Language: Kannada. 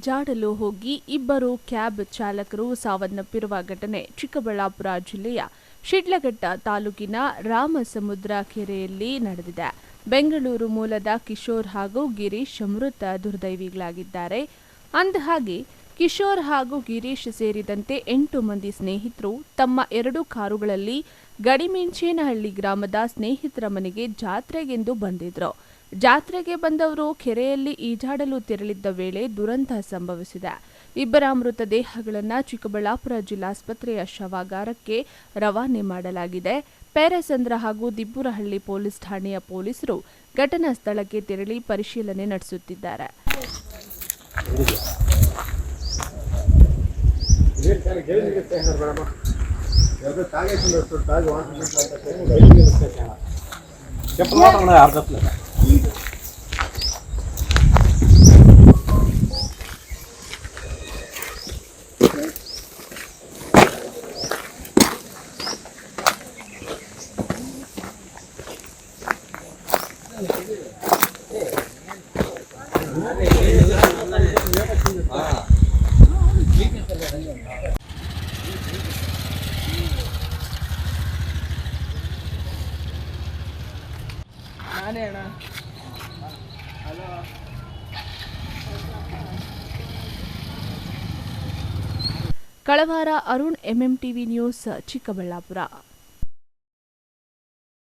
ಈಜಾಡಲು ಹೋಗಿ ಇಬ್ಬರು ಕ್ಯಾಬ್ ಚಾಲಕರು ಸಾವನ್ನಪ್ಪಿರುವ ಘಟನೆ ಚಿಕ್ಕಬಳ್ಳಾಪುರ ಜಿಲ್ಲೆಯ ಶಿಡ್ಲಘಟ್ಟ ತಾಲೂಕಿನ ರಾಮಸಮುದ್ರ ಕೆರೆಯಲ್ಲಿ ನಡೆದಿದೆ. ಬೆಂಗಳೂರು ಮೂಲದ ಕಿಶೋರ್ ಹಾಗೂ ಗಿರೀಶ್ ಮೃತ ದುರ್ದೈವಿಗಳಾಗಿದ್ದಾರೆ. ಅಂದಹಾಗೆ ಕಿಶೋರ್ ಹಾಗೂ ಗಿರೀಶ್ ಸೇರಿದಂತೆ 8 ಮಂದಿ ಸ್ನೇಹಿತರು ತಮ್ಮ 2 ಕಾರುಗಳಲ್ಲಿ ಗಡಿಮಿಂಚೇನಹಳ್ಳಿ ಗ್ರಾಮದ ಸ್ನೇಹಿತರ ಮನೆಗೆ ಜಾತ್ರೆಗೆಂದು ಬಂದಿದ್ರು. ಜಾತ್ರೆಗೆ ಬಂದವರು ಕೆರೆಯಲ್ಲಿ ಈಜಾಡಲು ತೆರಳಿದ್ದ ವೇಳೆ ದುರಂತ ಸಂಭವಿಸಿದೆ. ಇಬ್ಬರ ಮೃತದೇಹಗಳನ್ನು ಚಿಕ್ಕಬಳ್ಳಾಪುರ ಜಿಲ್ಲಾಸ್ಪತ್ರೆಯ ಶವಾಗಾರಕ್ಕೆ ರವಾನೆ ಮಾಡಲಾಗಿದೆ. ಪೇರಸಂದ್ರ ಹಾಗೂ ದಿಬ್ಬುರಹಳ್ಳಿ ಪೊಲೀಸ್ ಠಾಣೆಯ ಪೊಲೀಸರು ಘಟನಾ ಸ್ಥಳಕ್ಕೆ ತೆರಳಿ ಪರಿಶೀಲನೆ ನಡೆಸುತ್ತಿದ್ದಾರೆ. ಕಳವಾರ ಅರುಣ್, MMTV ನ್ಯೂಸ್, ಚಿಕ್ಕಬಳ್ಳಾಪುರ.